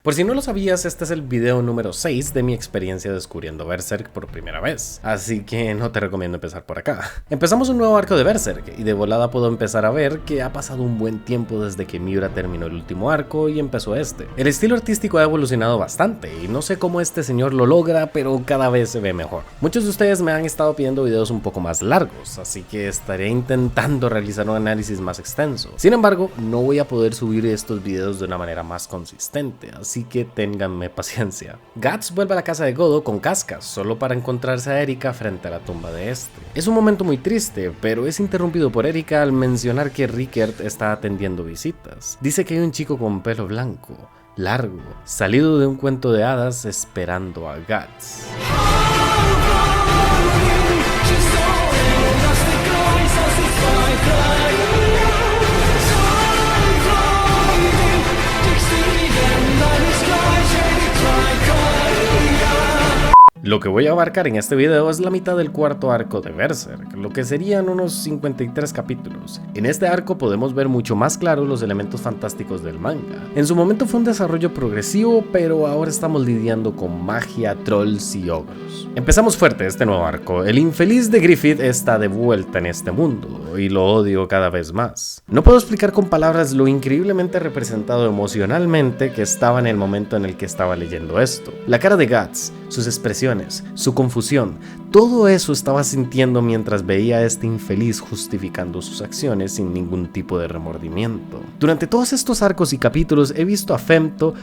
Por si no lo sabías, este es el video número 6 de mi experiencia descubriendo Berserk por primera vez, así que no te recomiendo empezar por acá. Empezamos un nuevo arco de Berserk, y de volada puedo empezar a ver que ha pasado un buen tiempo desde que Miura terminó el último arco y empezó este. El estilo artístico ha evolucionado bastante, y no sé cómo este señor lo logra, pero cada vez se ve mejor. Muchos de ustedes me han estado pidiendo videos un poco más largos, así que estaré intentando realizar un análisis más extenso. Sin embargo, no voy a poder subir estos videos de una manera más consistente, así que ténganme paciencia. Guts vuelve a la casa de Godo con Casca, solo para encontrarse a Erika frente a la tumba de este. Es un momento muy triste, pero es interrumpido por Erika al mencionar que Rickert está atendiendo visitas. Dice que hay un chico con pelo blanco, largo, salido de un cuento de hadas esperando a Guts. Lo que voy a abarcar en este video es la mitad del cuarto arco de Berserk, lo que serían unos 53 capítulos. En este arco podemos ver mucho más claro los elementos fantásticos del manga. En su momento fue un desarrollo progresivo, pero ahora estamos lidiando con magia, trolls y ogros. Empezamos fuerte este nuevo arco. El infeliz de Griffith está de vuelta en este mundo, y lo odio cada vez más. No puedo explicar con palabras lo increíblemente representado emocionalmente que estaba en el momento en el que estaba leyendo esto. La cara de Guts, sus expresiones, su confusión, todo eso estaba sintiendo mientras veía a este infeliz justificando sus acciones sin ningún tipo de remordimiento. Durante todos estos arcos y capítulos he visto a Femto,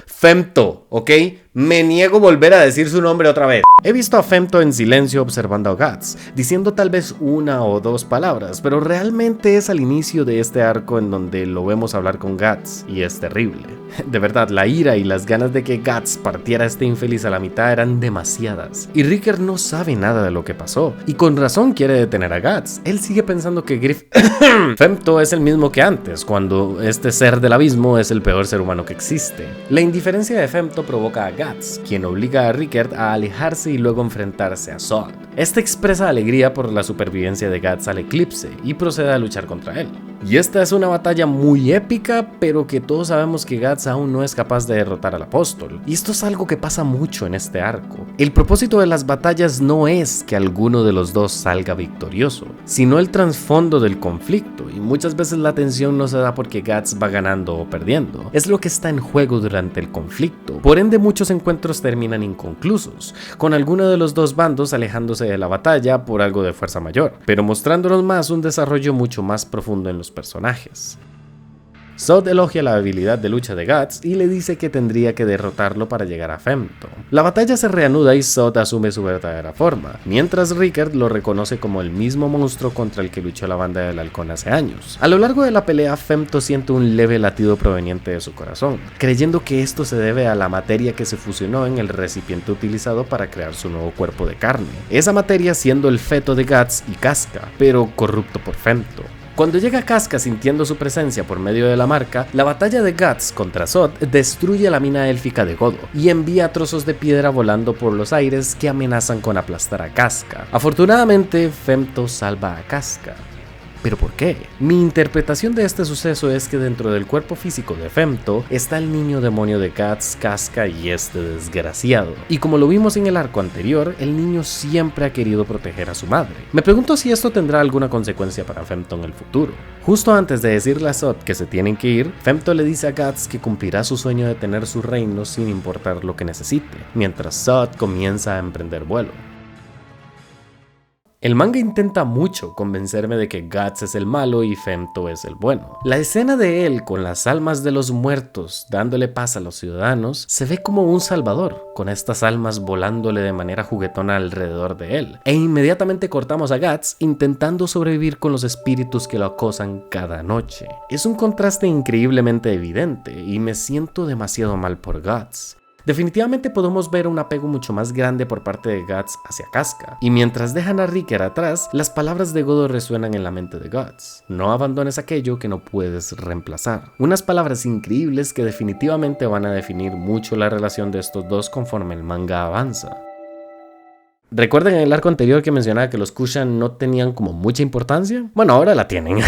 ¿ok? Me niego a volver a decir su nombre otra vez. He visto a Femto en silencio observando a Guts, diciendo tal vez una o dos palabras, pero realmente es al inicio de este arco en donde lo vemos hablar con Guts, y es terrible. De verdad, la ira y las ganas de que Guts partiera a este infeliz a la mitad eran demasiadas, y Rickert no sabe nada de lo que pasó, y con razón quiere detener a Guts. Él sigue pensando que Femto es el mismo que antes, cuando este ser del abismo es el peor ser humano que existe. La indiferencia de Femto provoca a Guts, quien obliga a Rickert a alejarse y luego enfrentarse a Zod. Este expresa alegría por la supervivencia de Guts al eclipse y procede a luchar contra él. Y esta es una batalla muy épica, pero que todos sabemos que Guts aún no es capaz de derrotar al apóstol. Y esto es algo que pasa mucho en este arco. El propósito de las batallas no es que alguno de los dos salga victorioso, sino el trasfondo del conflicto, y muchas veces la tensión no se da porque Guts va ganando o perdiendo. Es lo que está en juego durante el conflicto. Por ende, muchos encuentros terminan inconclusos, con alguno de los dos bandos alejándose de la batalla por algo de fuerza mayor, pero mostrándonos más un desarrollo mucho más profundo en los personajes. Zod elogia la habilidad de lucha de Guts y le dice que tendría que derrotarlo para llegar a Femto. La batalla se reanuda y Zod asume su verdadera forma, mientras Rickert lo reconoce como el mismo monstruo contra el que luchó la banda del halcón hace años. A lo largo de la pelea, Femto siente un leve latido proveniente de su corazón, creyendo que esto se debe a la materia que se fusionó en el recipiente utilizado para crear su nuevo cuerpo de carne. Esa materia siendo el feto de Guts y Casca, pero corrupto por Femto. Cuando llega Casca sintiendo su presencia por medio de la marca, la batalla de Guts contra Zod destruye la mina élfica de Godo y envía trozos de piedra volando por los aires que amenazan con aplastar a Casca. Afortunadamente, Femto salva a Casca. ¿Pero por qué? Mi interpretación de este suceso es que dentro del cuerpo físico de Femto está el niño demonio de Guts, Casca y este desgraciado. Y como lo vimos en el arco anterior, el niño siempre ha querido proteger a su madre. Me pregunto si esto tendrá alguna consecuencia para Femto en el futuro. Justo antes de decirle a Zod que se tienen que ir, Femto le dice a Guts que cumplirá su sueño de tener su reino sin importar lo que necesite, mientras Zod comienza a emprender vuelo. El manga intenta mucho convencerme de que Guts es el malo y Femto es el bueno. La escena de él con las almas de los muertos dándole paz a los ciudadanos se ve como un salvador, con estas almas volándole de manera juguetona alrededor de él. E inmediatamente cortamos a Guts intentando sobrevivir con los espíritus que lo acosan cada noche. Es un contraste increíblemente evidente y me siento demasiado mal por Guts. Definitivamente podemos ver un apego mucho más grande por parte de Guts hacia Casca, y mientras dejan a Rickert atrás, las palabras de Godo resuenan en la mente de Guts. No abandones aquello que no puedes reemplazar. Unas palabras increíbles que definitivamente van a definir mucho la relación de estos dos conforme el manga avanza. ¿Recuerdan en el arco anterior que mencionaba que los Kushan no tenían como mucha importancia? Bueno, ahora la tienen.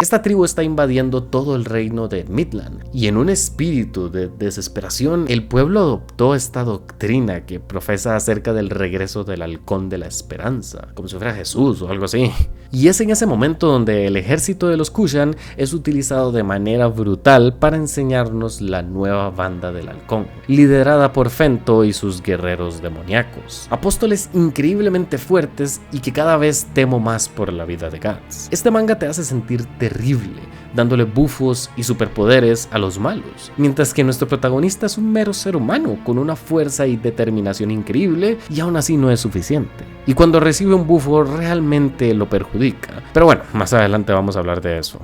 Esta tribu está invadiendo todo el reino de Midland y en un espíritu de desesperación el pueblo adoptó esta doctrina que profesa acerca del regreso del halcón de la esperanza, como si fuera Jesús o algo así. Y es en ese momento donde el ejército de los Kushan es utilizado de manera brutal para enseñarnos la nueva banda del halcón, liderada por Fento y sus guerreros demoníacos, apóstoles increíblemente fuertes y que cada vez temo más por la vida de Guts. Este manga te hace sentir terrible, dándole bufos y superpoderes a los malos, mientras que nuestro protagonista es un mero ser humano con una fuerza y determinación increíble y aún así no es suficiente. Y cuando recibe un bufo realmente lo perjudica. Pero bueno, más adelante vamos a hablar de eso.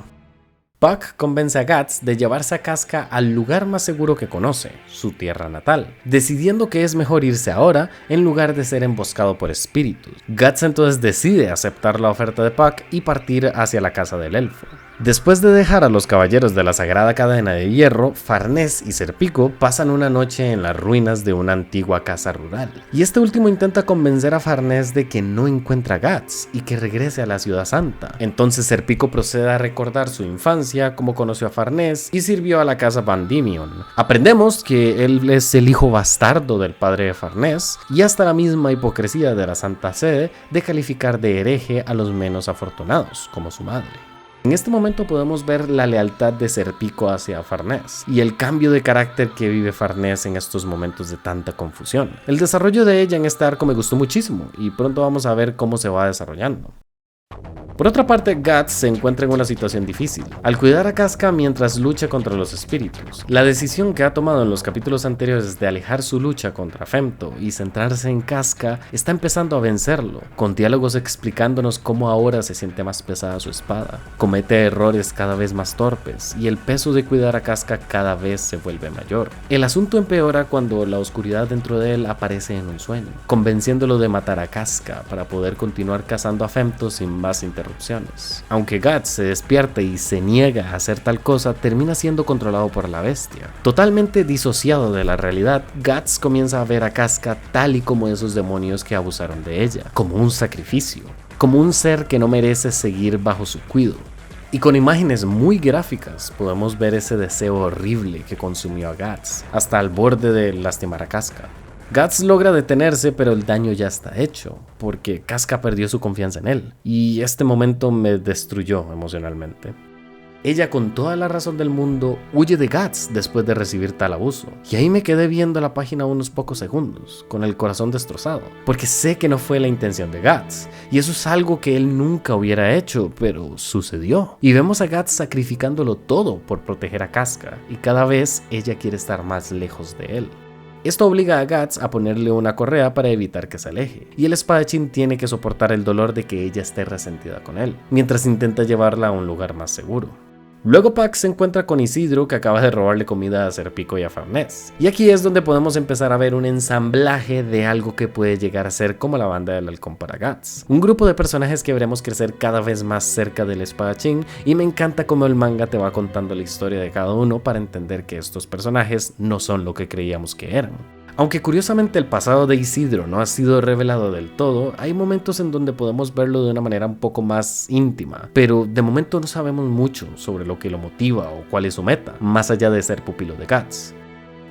Puck convence a Guts de llevarse a Casca al lugar más seguro que conoce, su tierra natal, decidiendo que es mejor irse ahora en lugar de ser emboscado por espíritus. Guts entonces decide aceptar la oferta de Puck y partir hacia la casa del elfo. Después de dejar a los caballeros de la Sagrada Cadena de Hierro, Farnés y Serpico pasan una noche en las ruinas de una antigua casa rural. Y este último intenta convencer a Farnés de que no encuentra a Guts y que regrese a la Ciudad Santa. Entonces Serpico procede a recordar su infancia, cómo conoció a Farnés y sirvió a la casa Van Diemen. Aprendemos que él es el hijo bastardo del padre de Farnés y hasta la misma hipocresía de la Santa Sede de calificar de hereje a los menos afortunados, como su madre. En este momento podemos ver la lealtad de Serpico hacia Farnés y el cambio de carácter que vive Farnés en estos momentos de tanta confusión. El desarrollo de ella en este arco me gustó muchísimo y pronto vamos a ver cómo se va desarrollando. Por otra parte, Guts se encuentra en una situación difícil, al cuidar a Casca mientras lucha contra los espíritus. La decisión que ha tomado en los capítulos anteriores de alejar su lucha contra Femto y centrarse en Casca está empezando a vencerlo, con diálogos explicándonos cómo ahora se siente más pesada su espada, comete errores cada vez más torpes y el peso de cuidar a Casca cada vez se vuelve mayor. El asunto empeora cuando la oscuridad dentro de él aparece en un sueño, convenciéndolo de matar a Casca para poder continuar cazando a Femto sin más interrupciones. Aunque Guts se despierta y se niega a hacer tal cosa, termina siendo controlado por la bestia. Totalmente disociado de la realidad, Guts comienza a ver a Casca tal y como esos demonios que abusaron de ella, como un sacrificio, como un ser que no merece seguir bajo su cuidado. Y con imágenes muy gráficas podemos ver ese deseo horrible que consumió a Guts, hasta al borde de lastimar a Casca. Guts logra detenerse, pero el daño ya está hecho, porque Casca perdió su confianza en él, y este momento me destruyó emocionalmente. Ella, con toda la razón del mundo, huye de Guts después de recibir tal abuso, y ahí me quedé viendo la página unos pocos segundos, con el corazón destrozado, porque sé que no fue la intención de Guts, y eso es algo que él nunca hubiera hecho, pero sucedió. Y vemos a Guts sacrificándolo todo por proteger a Casca, y cada vez ella quiere estar más lejos de él. Esto obliga a Guts a ponerle una correa para evitar que se aleje, y el espadachín tiene que soportar el dolor de que ella esté resentida con él, mientras intenta llevarla a un lugar más seguro. Luego Puck se encuentra con Isidro, que acaba de robarle comida a Serpico y a Farnés, y aquí es donde podemos empezar a ver un ensamblaje de algo que puede llegar a ser como la banda del halcón para Guts, un grupo de personajes que veremos crecer cada vez más cerca del espadachín, y me encanta cómo el manga te va contando la historia de cada uno para entender que estos personajes no son lo que creíamos que eran. Aunque curiosamente el pasado de Isidro no ha sido revelado del todo, hay momentos en donde podemos verlo de una manera un poco más íntima, pero de momento no sabemos mucho sobre lo que lo motiva o cuál es su meta, más allá de ser pupilo de Guts.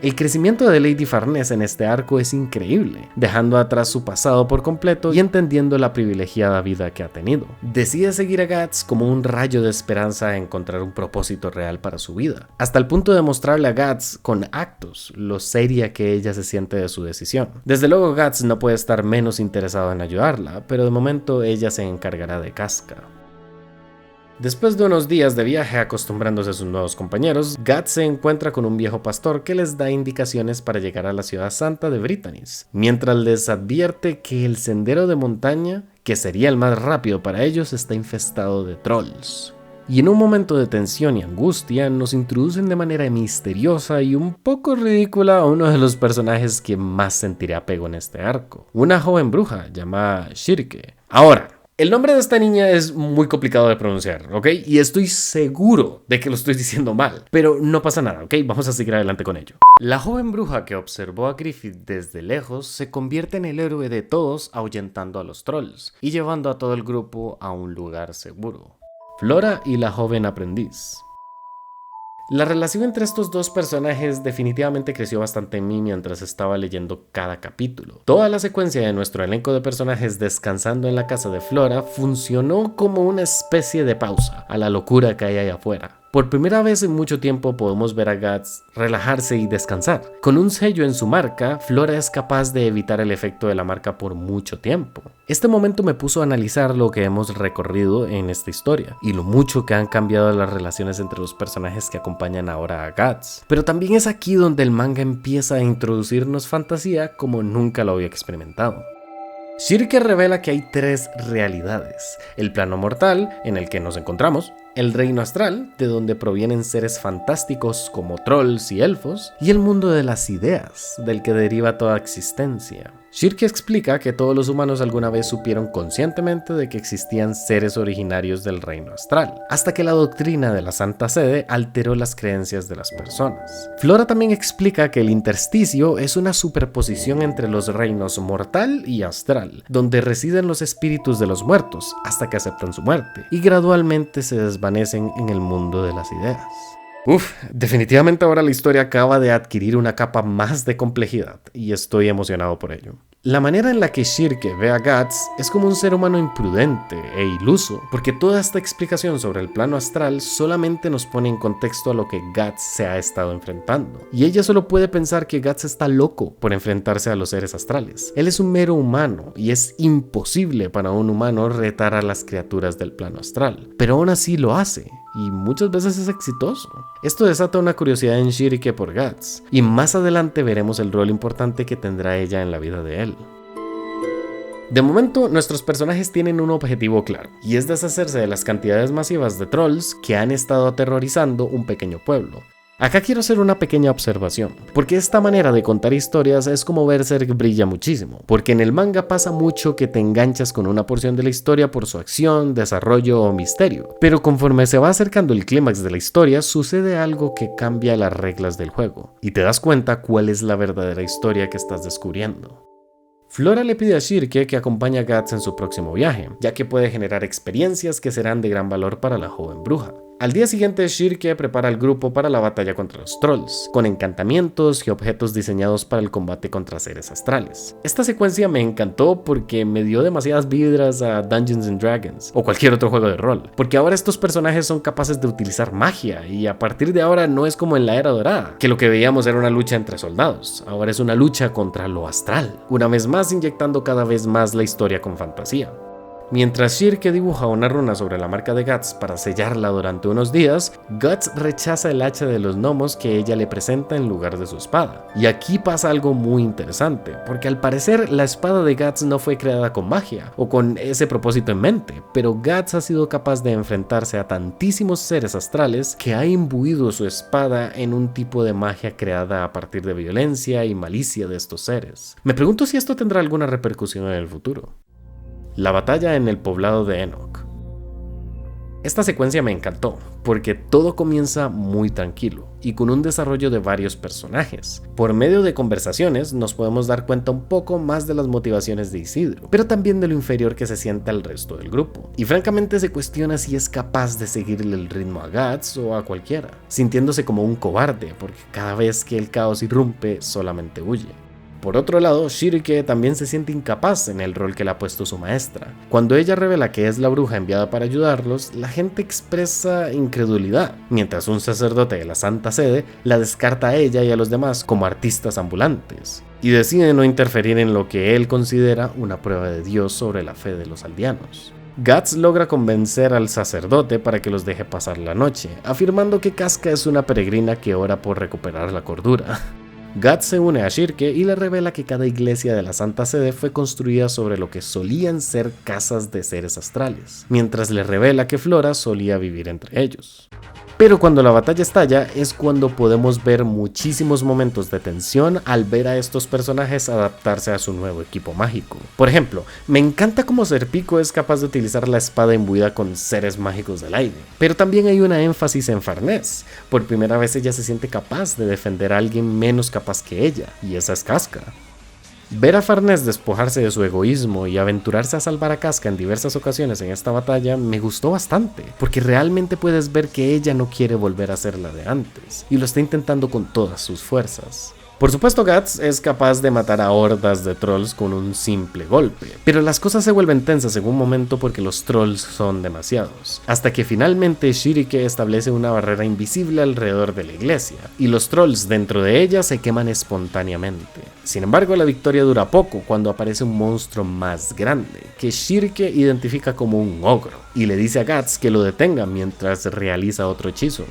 El crecimiento de Lady Farnés en este arco es increíble, dejando atrás su pasado por completo y entendiendo la privilegiada vida que ha tenido. Decide seguir a Guts como un rayo de esperanza a encontrar un propósito real para su vida, hasta el punto de mostrarle a Guts con actos lo seria que ella se siente de su decisión. Desde luego Guts no puede estar menos interesado en ayudarla, pero de momento ella se encargará de Casca. Después de unos días de viaje acostumbrándose a sus nuevos compañeros, Guts se encuentra con un viejo pastor que les da indicaciones para llegar a la ciudad santa de Britannis, mientras les advierte que el sendero de montaña, que sería el más rápido para ellos, está infestado de trolls. Y en un momento de tensión y angustia nos introducen de manera misteriosa y un poco ridícula a uno de los personajes que más sentiré apego en este arco, una joven bruja llamada Shirke. Ahora, El nombre de esta niña es muy complicado de pronunciar, ¿ok? Y estoy seguro de que lo estoy diciendo mal, pero no pasa nada, ¿ok? Vamos a seguir adelante con ello. La joven bruja que observó a Griffith desde lejos se convierte en el héroe de todos ahuyentando a los trolls y llevando a todo el grupo a un lugar seguro. Flora y la joven aprendiz. La relación entre estos dos personajes definitivamente creció bastante en mí mientras estaba leyendo cada capítulo. Toda la secuencia de nuestro elenco de personajes descansando en la casa de Flora funcionó como una especie de pausa a la locura que hay allá afuera. Por primera vez en mucho tiempo podemos ver a Guts relajarse y descansar. Con un sello en su marca, Flora es capaz de evitar el efecto de la marca por mucho tiempo. Este momento me puso a analizar lo que hemos recorrido en esta historia y lo mucho que han cambiado las relaciones entre los personajes que acompañan ahora a Guts. Pero también es aquí donde el manga empieza a introducirnos fantasía como nunca lo había experimentado. Shirke revela que hay tres realidades: el plano mortal, en el que nos encontramos, el reino astral, de donde provienen seres fantásticos como trolls y elfos, y el mundo de las ideas, del que deriva toda existencia. Shirke explica que todos los humanos alguna vez supieron conscientemente de que existían seres originarios del reino astral, hasta que la doctrina de la Santa Sede alteró las creencias de las personas. Flora también explica que el intersticio es una superposición entre los reinos mortal y astral, donde residen los espíritus de los muertos hasta que aceptan su muerte, y gradualmente se desvanecen en el mundo de las ideas. Definitivamente ahora la historia acaba de adquirir una capa más de complejidad y estoy emocionado por ello. La manera en la que Shirke ve a Guts es como un ser humano imprudente e iluso, porque toda esta explicación sobre el plano astral solamente nos pone en contexto a lo que Guts se ha estado enfrentando. Y ella solo puede pensar que Guts está loco por enfrentarse a los seres astrales. Él es un mero humano y es imposible para un humano retar a las criaturas del plano astral, pero aún así lo hace. Y muchas veces es exitoso. Esto desata una curiosidad en Shirke por Guts, y más adelante veremos el rol importante que tendrá ella en la vida de él. De momento, nuestros personajes tienen un objetivo claro, y es deshacerse de las cantidades masivas de trolls que han estado aterrorizando un pequeño pueblo. Acá quiero hacer una pequeña observación, porque esta manera de contar historias es como Berserk brilla muchísimo, porque en el manga pasa mucho que te enganchas con una porción de la historia por su acción, desarrollo o misterio, pero conforme se va acercando el clímax de la historia sucede algo que cambia las reglas del juego, y te das cuenta cuál es la verdadera historia que estás descubriendo. Flora le pide a Shirke que acompañe a Guts en su próximo viaje, ya que puede generar experiencias que serán de gran valor para la joven bruja. Al día siguiente, Shirke prepara al grupo para la batalla contra los trolls, con encantamientos y objetos diseñados para el combate contra seres astrales. Esta secuencia me encantó porque me dio demasiadas vibras a Dungeons & Dragons o cualquier otro juego de rol, porque ahora estos personajes son capaces de utilizar magia y a partir de ahora no es como en la Era Dorada, que lo que veíamos era una lucha entre soldados, ahora es una lucha contra lo astral, una vez más inyectando cada vez más la historia con fantasía. Mientras Shirke dibuja una runa sobre la marca de Guts para sellarla durante unos días, Guts rechaza el hacha de los gnomos que ella le presenta en lugar de su espada. Y aquí pasa algo muy interesante, porque al parecer la espada de Guts no fue creada con magia o con ese propósito en mente, pero Guts ha sido capaz de enfrentarse a tantísimos seres astrales que ha imbuido su espada en un tipo de magia creada a partir de violencia y malicia de estos seres. Me pregunto si esto tendrá alguna repercusión en el futuro. La batalla en el poblado de Enoch. Esta secuencia me encantó, porque todo comienza muy tranquilo y con un desarrollo de varios personajes. Por medio de conversaciones nos podemos dar cuenta un poco más de las motivaciones de Isidro, pero también de lo inferior que se siente al resto del grupo. Y francamente se cuestiona si es capaz de seguirle el ritmo a Guts o a cualquiera, sintiéndose como un cobarde, porque cada vez que el caos irrumpe solamente huye. Por otro lado, Shirke también se siente incapaz en el rol que le ha puesto su maestra. Cuando ella revela que es la bruja enviada para ayudarlos, la gente expresa incredulidad, mientras un sacerdote de la Santa Sede la descarta a ella y a los demás como artistas ambulantes, y decide no interferir en lo que él considera una prueba de Dios sobre la fe de los aldeanos. Guts logra convencer al sacerdote para que los deje pasar la noche, afirmando que Casca es una peregrina que ora por recuperar la cordura. Guts se une a Shirke y le revela que cada iglesia de la Santa Sede fue construida sobre lo que solían ser casas de seres astrales, mientras le revela que Flora solía vivir entre ellos. Pero cuando la batalla estalla es cuando podemos ver muchísimos momentos de tensión al ver a estos personajes adaptarse a su nuevo equipo mágico. Por ejemplo, me encanta cómo Serpico es capaz de utilizar la espada imbuida con seres mágicos del aire, pero también hay una énfasis en Farnés. Por primera vez ella se siente capaz de defender a alguien menos capaz que ella, y esa es Casca. Ver a Farnés despojarse de su egoísmo y aventurarse a salvar a Casca en diversas ocasiones en esta batalla me gustó bastante, porque realmente puedes ver que ella no quiere volver a ser la de antes, y lo está intentando con todas sus fuerzas. Por supuesto, Guts es capaz de matar a hordas de trolls con un simple golpe, pero las cosas se vuelven tensas en un momento porque los trolls son demasiados, hasta que finalmente Shirike establece una barrera invisible alrededor de la iglesia, y los trolls dentro de ella se queman espontáneamente. Sin embargo, la victoria dura poco cuando aparece un monstruo más grande, que Shirike identifica como un ogro, y le dice a Guts que lo detenga mientras realiza otro hechizo.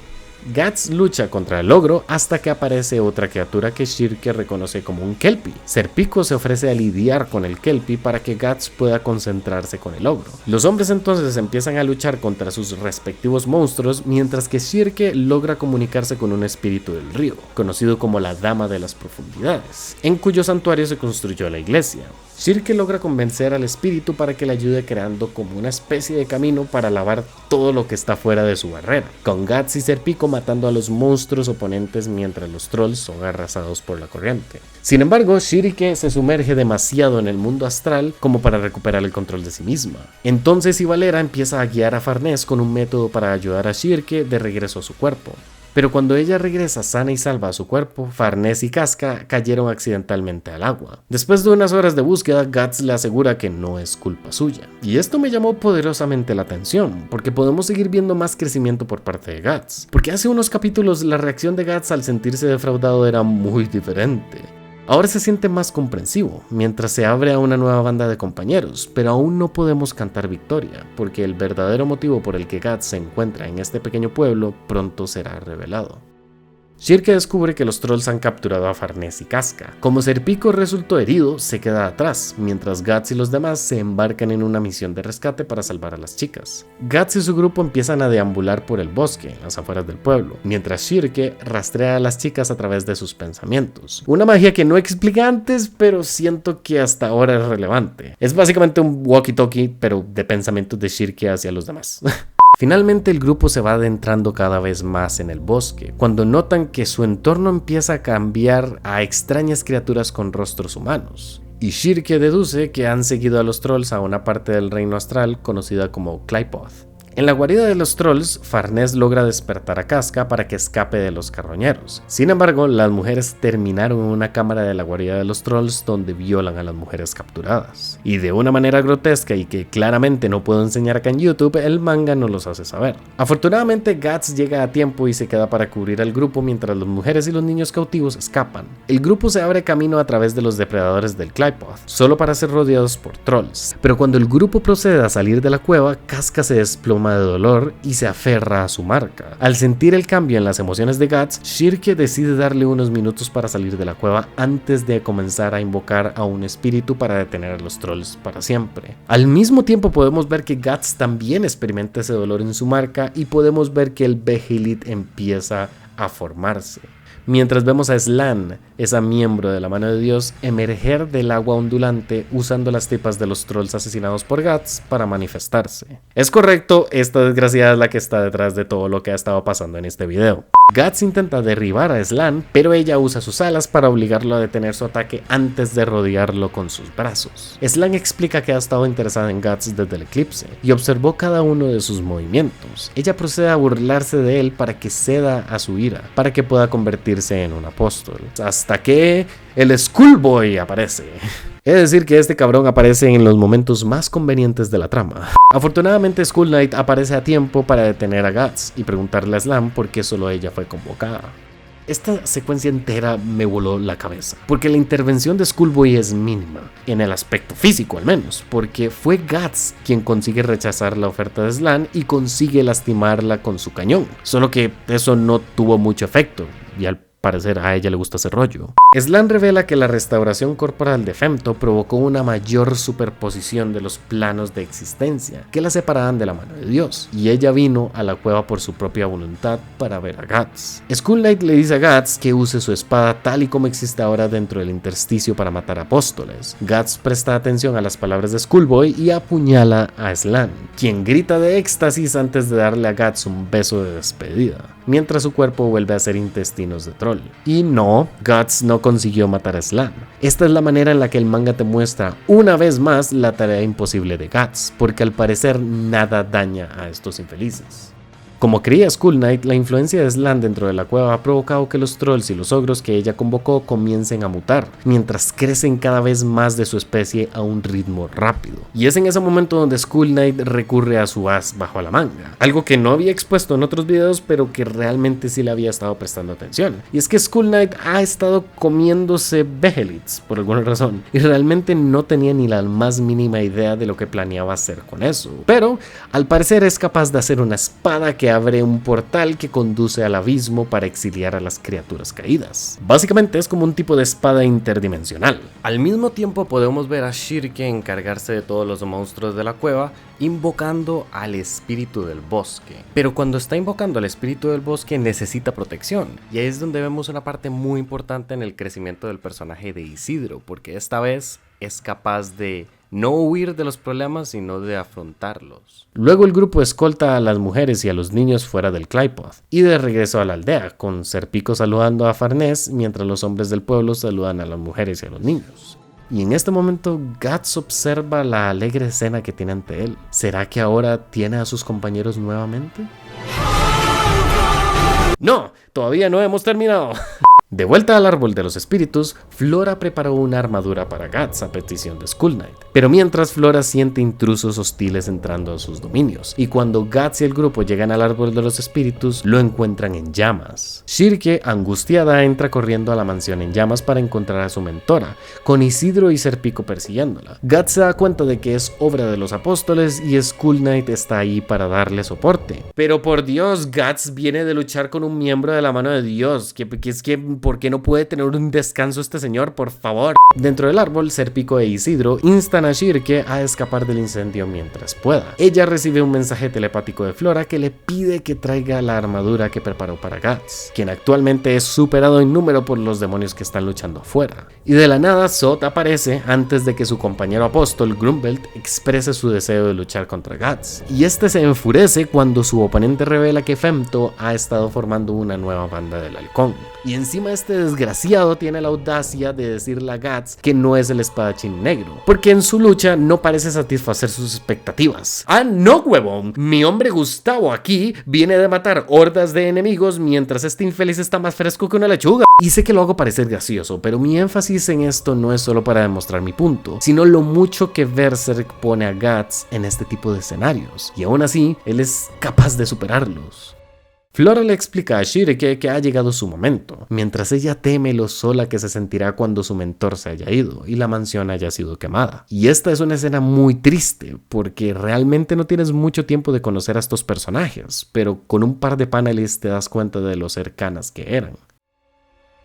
Guts lucha contra el ogro hasta que aparece otra criatura que Shirike reconoce como un Kelpie. Serpico se ofrece a lidiar con el Kelpie para que Guts pueda concentrarse con el ogro. Los hombres entonces empiezan a luchar contra sus respectivos monstruos, mientras que Shirike logra comunicarse con un espíritu del río, conocido como la Dama de las Profundidades, en cuyo santuario se construyó la iglesia. Shirike logra convencer al espíritu para que le ayude creando como una especie de camino para lavar todo lo que está fuera de su barrera, con Guts y Serpico matando a los monstruos oponentes mientras los trolls son arrasados por la corriente. Sin embargo, Shirike se sumerge demasiado en el mundo astral como para recuperar el control de sí misma. Entonces Ivalera empieza a guiar a Farnés con un método para ayudar a Shirike de regreso a su cuerpo. Pero cuando ella regresa sana y salva a su cuerpo, Farnés y Casca cayeron accidentalmente al agua. Después de unas horas de búsqueda, Guts le asegura que no es culpa suya. Y esto me llamó poderosamente la atención, porque podemos seguir viendo más crecimiento por parte de Guts. Porque hace unos capítulos la reacción de Guts al sentirse defraudado era muy diferente. Ahora se siente más comprensivo, mientras se abre a una nueva banda de compañeros, pero aún no podemos cantar victoria, porque el verdadero motivo por el que Guts se encuentra en este pequeño pueblo pronto será revelado. Shirike descubre que los trolls han capturado a Farnés y Casca. Como Serpico resultó herido, se queda atrás, mientras Guts y los demás se embarcan en una misión de rescate para salvar a las chicas. Guts y su grupo empiezan a deambular por el bosque, en las afueras del pueblo, mientras Shirike rastrea a las chicas a través de sus pensamientos. Una magia que no explica antes, pero siento que hasta ahora es relevante. Es básicamente un walkie-talkie, pero de pensamientos de Shirike hacia los demás. Finalmente el grupo se va adentrando cada vez más en el bosque, cuando notan que su entorno empieza a cambiar a extrañas criaturas con rostros humanos. Y Shirike deduce que han seguido a los trolls a una parte del reino astral conocida como Qliphoth. En la guarida de los trolls, Farnés logra despertar a Casca para que escape de los carroñeros. Sin embargo, las mujeres terminaron en una cámara de la guarida de los trolls donde violan a las mujeres capturadas. Y de una manera grotesca y que claramente no puedo enseñar acá en YouTube, el manga no los hace saber. Afortunadamente, Guts llega a tiempo y se queda para cubrir al grupo mientras las mujeres y los niños cautivos escapan. El grupo se abre camino a través de los depredadores del Qliphoth, solo para ser rodeados por trolls. Pero cuando el grupo procede a salir de la cueva, Casca se desploma de dolor y se aferra a su marca. Al sentir el cambio en las emociones de Guts, Shirike decide darle unos minutos para salir de la cueva antes de comenzar a invocar a un espíritu para detener a los trolls para siempre. Al mismo tiempo podemos ver que Guts también experimenta ese dolor en su marca y podemos ver que el Behelit empieza a formarse. Mientras vemos a Slann, esa miembro de la mano de Dios, emerger del agua ondulante usando las tripas de los trolls asesinados por Guts para manifestarse. Es correcto, esta desgraciada es la que está detrás de todo lo que ha estado pasando en este video. Guts intenta derribar a Slann, pero ella usa sus alas para obligarlo a detener su ataque antes de rodearlo con sus brazos. Slann explica que ha estado interesada en Guts desde el eclipse y observó cada uno de sus movimientos. Ella procede a burlarse de él para que ceda a su ira, para que pueda convertirse en un apóstol. Hasta que el Schoolboy aparece. Es decir, que este cabrón aparece en los momentos más convenientes de la trama. Afortunadamente, Skull Knight aparece a tiempo para detener a Guts y preguntarle a Slann por qué solo ella fue convocada. Esta secuencia entera me voló la cabeza, porque la intervención de Schoolboy es mínima, en el aspecto físico al menos, porque fue Guts quien consigue rechazar la oferta de Slann y consigue lastimarla con su cañón, solo que eso no tuvo mucho efecto, y al parecer a ella le gusta ese rollo. Slan revela que la restauración corporal de Femto provocó una mayor superposición de los planos de existencia que la separaban de la mano de Dios, y ella vino a la cueva por su propia voluntad para ver a Guts. Skull Knight le dice a Guts que use su espada tal y como existe ahora dentro del intersticio para matar apóstoles. Guts presta atención a las palabras de Skullboy y apuñala a Slan, quien grita de éxtasis antes de darle a Guts un beso de despedida, mientras su cuerpo vuelve a ser intestinos de troll. Y no, Guts no consiguió matar a Slan. Esta es la manera en la que el manga te muestra una vez más la tarea imposible de Guts, porque al parecer nada daña a estos infelices. Como creía Skull Knight, la influencia de Slan dentro de la cueva ha provocado que los trolls y los ogros que ella convocó comiencen a mutar, mientras crecen cada vez más de su especie a un ritmo rápido. Y es en ese momento donde Skull Knight recurre a su as bajo la manga, algo que no había expuesto en otros videos, pero que realmente sí le había estado prestando atención. Y es que Skull Knight ha estado comiéndose Behelits por alguna razón, y realmente no tenía ni la más mínima idea de lo que planeaba hacer con eso. Pero al parecer es capaz de hacer una espada que abre un portal que conduce al abismo para exiliar a las criaturas caídas. Básicamente es como un tipo de espada interdimensional. Al mismo tiempo podemos ver a Shirke encargarse de todos los monstruos de la cueva, invocando al espíritu del bosque. Pero cuando está invocando al espíritu del bosque necesita protección, y ahí es donde vemos una parte muy importante en el crecimiento del personaje de Isidro, porque esta vez es capaz de no huir de los problemas, sino de afrontarlos. Luego el grupo escolta a las mujeres y a los niños fuera del Claypod, y de regreso a la aldea, con Serpico saludando a Farnés, mientras los hombres del pueblo saludan a las mujeres y a los niños. Y en este momento Guts observa la alegre escena que tiene ante él. ¿Será que ahora tiene a sus compañeros nuevamente? ¡No! Todavía no hemos terminado. De vuelta al árbol de los espíritus, Flora preparó una armadura para Guts a petición de Skull Knight. Pero mientras, Flora siente intrusos hostiles entrando a sus dominios, y cuando Guts y el grupo llegan al árbol de los espíritus, lo encuentran en llamas. Shirke, angustiada, entra corriendo a la mansión en llamas para encontrar a su mentora, con Isidro y Serpico persiguiéndola. Guts se da cuenta de que es obra de los apóstoles y Skull Knight está ahí para darle soporte. Pero por Dios, Guts viene de luchar con un miembro de la mano de Dios. ¿Por qué no puede tener un descanso este señor, por favor? Dentro del árbol, Serpico e Isidro instan a Shirke a escapar del incendio mientras pueda. Ella recibe un mensaje telepático de Flora que le pide que traiga la armadura que preparó para Guts, quien actualmente es superado en número por los demonios que están luchando afuera. Y de la nada, Zod aparece antes de que su compañero apóstol, Grumbelt, exprese su deseo de luchar contra Guts. Y este se enfurece cuando su oponente revela que Femto ha estado formando una nueva banda del halcón. Y encima este desgraciado tiene la audacia de decirle a Guts que no es el espadachín negro, porque en su lucha no parece satisfacer sus expectativas. ¡Ah, no, huevón! Mi hombre Gustavo aquí viene de matar hordas de enemigos mientras este infeliz está más fresco que una lechuga. Y sé que lo hago parecer gracioso, pero mi énfasis en esto no es solo para demostrar mi punto, sino lo mucho que Berserk pone a Guts en este tipo de escenarios, y aún así, él es capaz de superarlos. Flora le explica a Shirke que ha llegado su momento, mientras ella teme lo sola que se sentirá cuando su mentor se haya ido y la mansión haya sido quemada. Y esta es una escena muy triste, porque realmente no tienes mucho tiempo de conocer a estos personajes, pero con un par de paneles te das cuenta de lo cercanas que eran.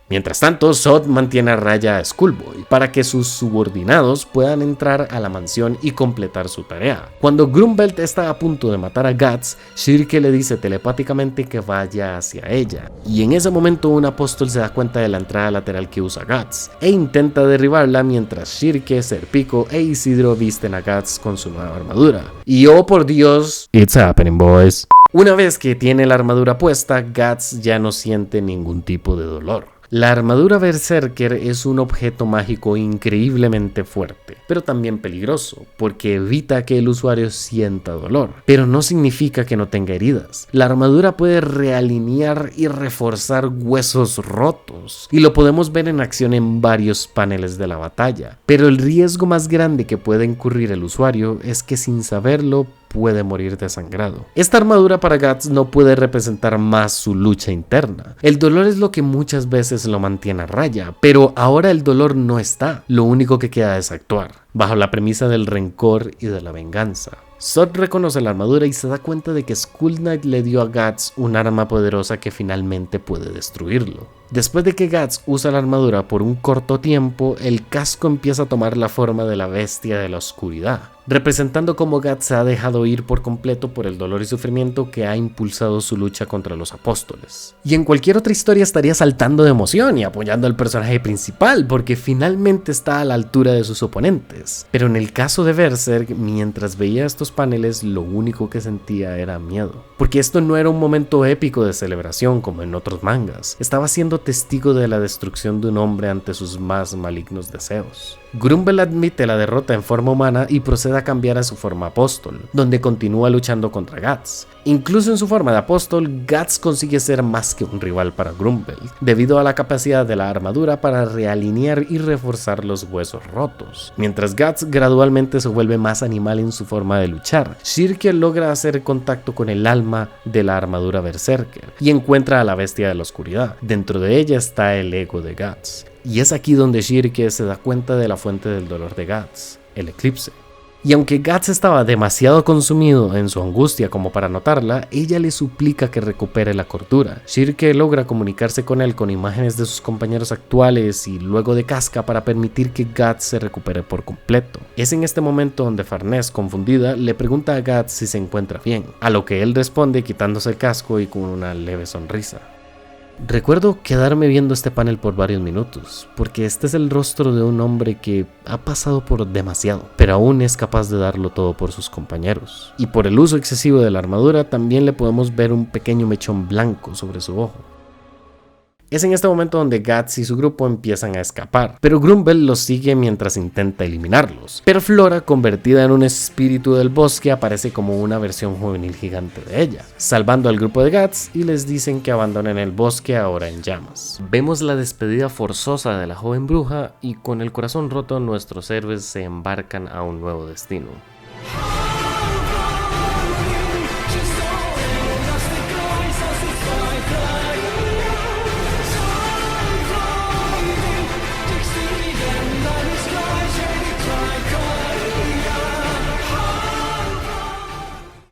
Mientras tanto, Zod mantiene a raya a Skullboy para que sus subordinados puedan entrar a la mansión y completar su tarea. Cuando Grumbelt está a punto de matar a Guts, Shirke le dice telepáticamente que vaya hacia ella. Y en ese momento un apóstol se da cuenta de la entrada lateral que usa Guts e intenta derribarla mientras Shirke, Serpico e Isidro visten a Guts con su nueva armadura. Y oh por Dios, it's happening, boys. Una vez que tiene la armadura puesta, Guts ya no siente ningún tipo de dolor. La armadura Berserker es un objeto mágico increíblemente fuerte, pero también peligroso, porque evita que el usuario sienta dolor, pero no significa que no tenga heridas. La armadura puede realinear y reforzar huesos rotos, y lo podemos ver en acción en varios paneles de la batalla, pero el riesgo más grande que puede incurrir el usuario es que sin saberlo puede morir desangrado. Esta armadura para Guts no puede representar más su lucha interna. El dolor es lo que muchas veces lo mantiene a raya, pero ahora el dolor no está. Lo único que queda es actuar, bajo la premisa del rencor y de la venganza. Zod reconoce la armadura y se da cuenta de que Skull Knight le dio a Guts un arma poderosa que finalmente puede destruirlo. Después de que Guts usa la armadura por un corto tiempo, el casco empieza a tomar la forma de la bestia de la oscuridad, representando cómo Guts se ha dejado ir por completo por el dolor y sufrimiento que ha impulsado su lucha contra los apóstoles. Y en cualquier otra historia estaría saltando de emoción y apoyando al personaje principal, porque finalmente está a la altura de sus oponentes. Pero en el caso de Berserk, mientras veía estos paneles, lo único que sentía era miedo. Porque esto no era un momento épico de celebración como en otros mangas, estaba siendo testigo de la destrucción de un hombre ante sus más malignos deseos. Grumble admite la derrota en forma humana y procede a cambiar a su forma apóstol, donde continúa luchando contra Guts. Incluso en su forma de apóstol, Guts consigue ser más que un rival para Grumble, debido a la capacidad de la armadura para realinear y reforzar los huesos rotos. Mientras Guts gradualmente se vuelve más animal en su forma de luchar, Shirke logra hacer contacto con el alma de la armadura Berserker y encuentra a la bestia de la oscuridad. Dentro de ella está el ego de Guts. Y es aquí donde Shirke se da cuenta de la fuente del dolor de Guts, el eclipse. Y aunque Guts estaba demasiado consumido en su angustia como para notarla, ella le suplica que recupere la cordura. Shirke logra comunicarse con él con imágenes de sus compañeros actuales y luego de Casca para permitir que Guts se recupere por completo. Es en este momento donde Farnese, confundida, le pregunta a Guts si se encuentra bien, a lo que él responde quitándose el casco y con una leve sonrisa. Recuerdo quedarme viendo este panel por varios minutos, porque este es el rostro de un hombre que ha pasado por demasiado, pero aún es capaz de darlo todo por sus compañeros. Y por el uso excesivo de la armadura también le podemos ver un pequeño mechón blanco sobre su ojo. Es en este momento donde Guts y su grupo empiezan a escapar, pero Grumble los sigue mientras intenta eliminarlos. Pero Flora, convertida en un espíritu del bosque, aparece como una versión juvenil gigante de ella, salvando al grupo de Guts y les dicen que abandonen el bosque ahora en llamas. Vemos la despedida forzosa de la joven bruja y con el corazón roto nuestros héroes se embarcan a un nuevo destino.